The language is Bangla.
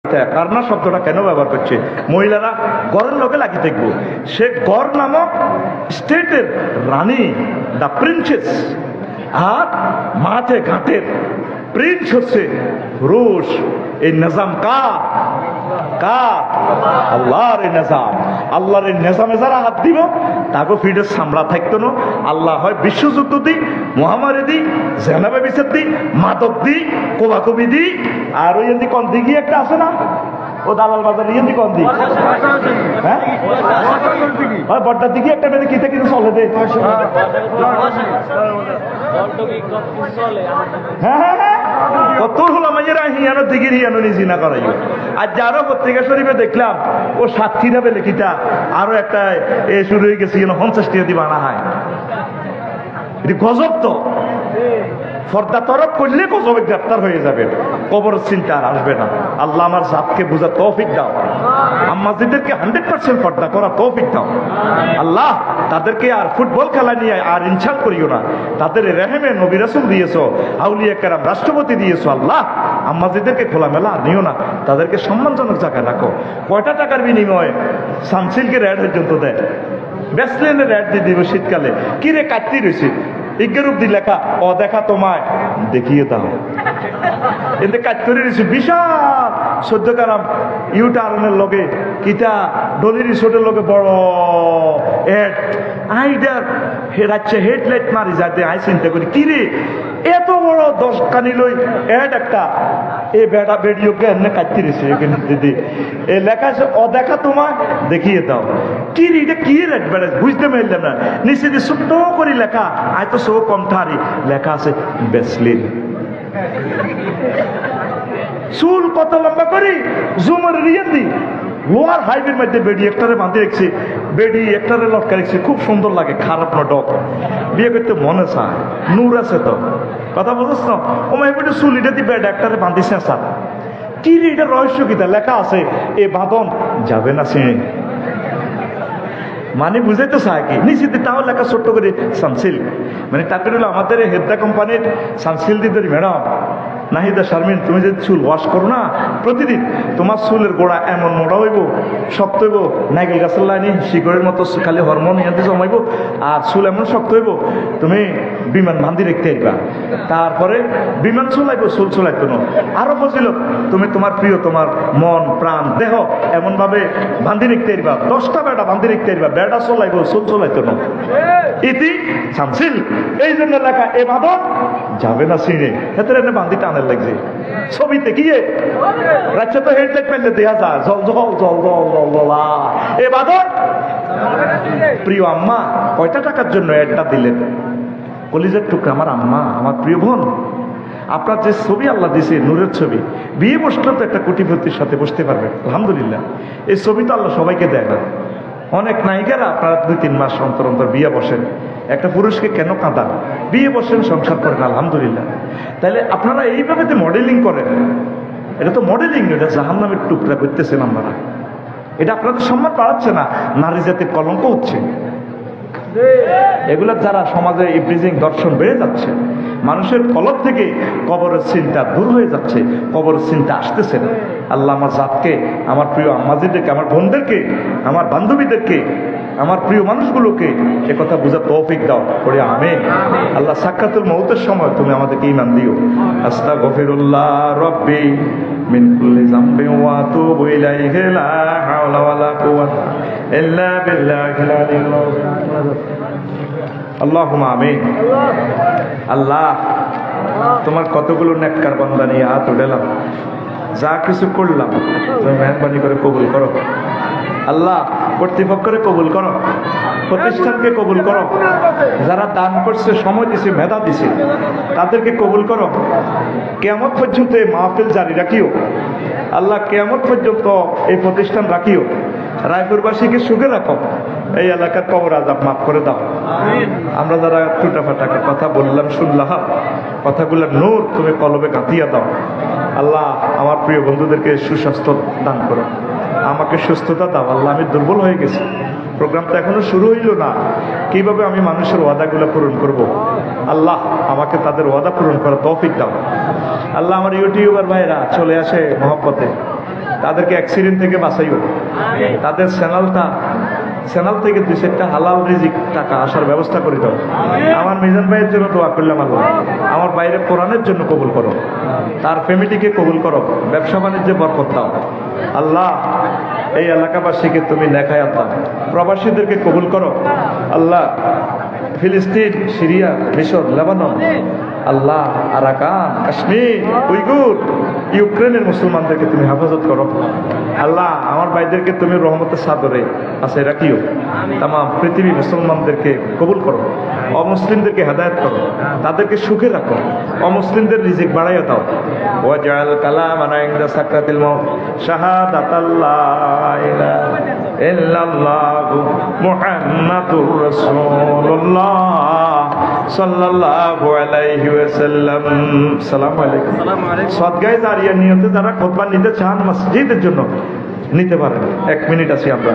কারনা শব্দটা কেন ব্যবহার করছে? মহিলারা গড়ের লোকে লাগি থাকবো। সে গড় নামক স্টেটের রানী, দ্য প্রিন্সেস, আর মাঠে ঘাটের প্রিন্স হচ্ছে পুরুষ। এই নিজাম কার? আল্লাহর এই নিজাম। আল্লাহর এই নিজামে যারা হাত দিব তাকে ফিডের সামলা থাকতো না। আল্লাহ হয় বিশ্বযুদ্ধ দিই, মহামারী দিই, জেনাবে বিচার দিই, মাদক দিই, কোবাকবি দিই, আর ওই এদি কন দিঘি একটা আছে না, ও দালাল বাজার ইয়েদি কন দিই, হ্যাঁ বড্ডার দিঘি একটা মেয়েদের কিতে কিন্তু চলে দে। কত হলো মাঝেরা হিয়ানো দিঘির হিয়ানো নিজে না করাই। আর যারও পত্রিকা শরীফে দেখলাম ও সাক্ষীরা বেলে কিতা আরো একটা এ শুরু হয়ে গেছে 50 টাকা দিয়ে বানা হয়। এটি গজব তো। ফর্দা তরফ করলে গজবে গ্রেপ্তার হয়ে যাবে, কবর চিন্তা আর আসবে না। আল্লাহ আমার জাতকে বোঝার তৌফিক দাও, আম্মাজিদেরকে 100% পর্দা করা তৌফিক দাও। আল্লাহ তাদেরকে আর ফুটবল খেলা নিয়ে আর ইনসাল করিও না। তাদের রেহেমে নবী রাসূল দিয়েছো, আউলিয়া কেরাম, রাষ্ট্রপতি দিয়েছো। আল্লাহ আম্মাজিদেরকে খোলামেলা আর নিও না, তাদেরকে সম্মানজনক জায়গায় রাখো। কয়টা টাকার বিনিময়ে সানসিল্কে রেড পর্যন্ত দেয়, ব্যাসলেনের রেড দিয়ে দিব শীতকালে। কি রে কাটতি রয়েছে ইজ্ঞারূপ দি লেখা, ও দেখা তোমায় দেখিয়ে দাও। এতে কাজ করে রয়েছে বিশাল সদ্যকারাম ইউটারনের লগে কিতা ডলি রিসোর্টের লগে বড় এড আইডার রাজ্যে হেডলাইট মারি যাতে আই চিন্তা করি কি রে এত বড় 10 কানি লই এড একটা এ বেড়া বেড়িওকে এনে কাটতে রয়েছে এখানে দিদি এ লেখা আছে, ও দেখা তোমায় দেখিয়ে দাও। কি রে এটা কি রেট বেড়া বুঝতে পারলাম না। নিচে দিয়ে ছোট্ট করে লেখা, আয় তো সব কম ঠারি লেখা আছে বেসলিন। চুল কত লম্বা করি জুমার রিয়েন দি লোয়ার হাইওয়ের মধ্যে বেডি একটারে বাঁধে রেখেছি, বেডি একটারে লটকা রেখেছি, খুব সুন্দর লাগে, খারাপ না ডক। বিয়ে করতে মনে চায়, নূর আছে তো, কথা বুঝছ না? ও মাই বেটে চুল এটা দিয়ে বেড একটারে বাঁধিছে স্যার। কি রে এটা রহস্য কিতা লেখা আছে এ বাঁধন যাবে না সে মানে বুঝাইতে চায় কি নিচে তাও লেখা ছোট্ট করে সানসিল্ক। মানে তাকে হলো আমাদের হেদ্দা কোম্পানির সানসিল্ক দিদি ম্যাডাম নাহিদা শারমিন, তুমি যদি চুল ওয়াশ করো না প্রতিদিন, তোমার চুলের গোড়া এমন মোটা হইব, শক্ত হইব, নাইকেল গাছের লাইনে শিকড়ের মতো খালি হরমোন ইয়াতে জমাইব, আর চুল এমন শক্ত হইব তুমি বিমান বান্ধি রেখতে আসবা। তারপরে বিমান চলাইব, চুল চলাইতো না। আরো বলছিল তুমি তোমার প্রিয় তোমার মন প্রাণ দেহ এমন ভাবে বান্ধি রেখতে আসবা, 10টা বেটা বান্ধি রেখতে আসবা, বেটা চলাইব চুল চলাইতো না। ইতি সানসিল এই জন্য লেখা এ বাঁধন যাবে না সিঁড়ে হেতের এনে বান্ধি টানের লাগছে। ছবিতে কি রাজ্য তো হেডলাইট পেলে দেয়া যায় জল জল জল জল জল জলা এ বাঁধন। প্রিয় আম্মা কয়টা টাকার জন্য অ্যাডটা দিলেন? কলিজার টুকরা আমার আম্মা, আমার প্রিয় বোন, আপনার যে ছবি আল্লাহ দিছে নূরের ছবি, বিয়ে বসলে তো একটা কোটিপতির সাথে বসতে পারবে আলহামদুলিল্লাহ। এই ছবি তো আল্লাহ সবাইকে দেয় না। অনেক নায়িকারা আপনারা 2-3 মাস অন্তর অন্তর বিয়ে বসেন, একটা পুরুষকে কেন কাঁদান? বিয়ে বসেন, সংসার করেন আলহামদুলিল্লাহ। তাহলে আপনারা এইভাবে যে মডেলিং করেন, এটা তো মডেলিং, এটা জাহান্নামের টুকরা করতেছেন আপনারা। এটা আপনাদের সম্মান বাড়াচ্ছে না, নারী জাতির কলঙ্ক হচ্ছে। এগুলো যারা সমাজে ইব্রিজিং দর্শন বেড়ে যাচ্ছে, মানুষের কলব থেকে কবরের চিন্তা দূর হয়ে যাচ্ছে, কবরের চিন্তা আসতেছে না। আল্লাহ আমার জাতকে, আমার প্রিয় আম্মাজিদেরকে, আমার বোনদেরকে, আমার বান্ধবীদেরকে, আমার প্রিয় মানুষগুলোকে এ কথা বুঝা তৌফিক দাও করে আমিন। আল্লাহ সাক্ষাতুল মউতের সময় তুমি আমাদেরকে ঈমান দিও। আস্তাগফিরুল্লাহ রাব্বি মিন কুল্লি যামবিন ওয়া আতুবু ইলাইহি লা হাওলা ওয়ালা কুওয়াতা ইল্লা বিল্লাহিল আলিয়্যিল আযীম। আল্লাহুম্মা আমিন। আল্লাহ তোমার কতগুলো নেককার বান্দা নিয়ে হাত উঠালাম, যা কিছু করলাম তুমি মেহরবানি করে কবুল করো। আল্লাহ কর্তৃপক্ষকে কবুল করো, প্রতিষ্ঠানকে কবুল করো, যারা দান করছে, সময় দিছে, মেধা দিছে, তাদেরকে কবুল করো। কিয়ামত পর্যন্ত এই মাহফিল জারি রাখিও আল্লাহ, কিয়ামত পর্যন্ত এই প্রতিষ্ঠান রাখিও। রায়পুরবাসীকে সুখে রাখো, এই এলাকার কবর আযাব মাফ করে দাও। আমরা যারা টুটাফাটা কথা বললাম শুনলাম, কথাগুলো নূর তুমি কলবে গাঁথিয়া দাও। আল্লাহ আমার প্রিয় বন্ধুদেরকে সুস্বাস্থ্য দান করো, আমাকে সুস্থতা দাও। আল্লাহ আমি দুর্বল হয়ে গেছি, প্রোগ্রামটা এখনো শুরু হইল না, কিভাবে আমি মানুষের ওয়াদাগুলো পূরণ করব? আল্লাহ আমাকে তাদের ওয়াদা পূরণ করার তৌফিক দাও। আল্লাহ আমার ইউটিউবার ভাইরা চলে আসে মহব্বতে, তাদেরকে অ্যাক্সিডেন্ট থেকে বাঁচাইও, তাদের চ্যানেল থেকে 2-4টা হালাল রিজিক টাকা আসার ব্যবস্থা করে দাও। আমার মিজান ভাইয়ের জন্য দোয়া করলাম আল্লাহ, আমার বাইরে কোরআনের জন্য কবুল করো, তার ফ্যামিলিকে কবুল করো, ব্যবসা বাণিজ্যে বরকত দাও আল্লাহ। এই এলাকাবাসীকে তুমি নেখায়াত দাও, প্রবাসীদেরকে কবুল করো আল্লাহ। ফিলিস্তিন, সিরিয়া, মিশর, লেবানন আল্লাহ, আরাকান, কাশ্মীর, উইগুর, ইউক্রেনের মুসলমানদেরকে তুমি হেফাজত করো আল্লাহ। আমার ভাইদেরকে তুমি রহমতের সাদরে আছে রাখিও। তাম পৃথিবী মুসলমানদেরকে কবুল করো, অমুসলিমদেরকে হেদায়েত করো, তাদেরকে সুখে রাখো, অমুসলিমদের রিজিক বাড়াইয়া দাও। ওয়াজআল কালামানা ইনদা সাকরাতিল মাউত শাহাদাতাল্লাহ ইলাহা ইল্লাল্লাহু মুহাম্মাদুর রাসূলুল্লাহ সাল্লাল্লাহু আলাইহি ওয়াসাল্লাম। আসসালামু আলাইকুম। সদগায়ে জারিয়া নিয়তে যারা খুতবা নিতে চান মসজিদের জন্য নিতে পারেন। 1 মিনিট আছি আমরা।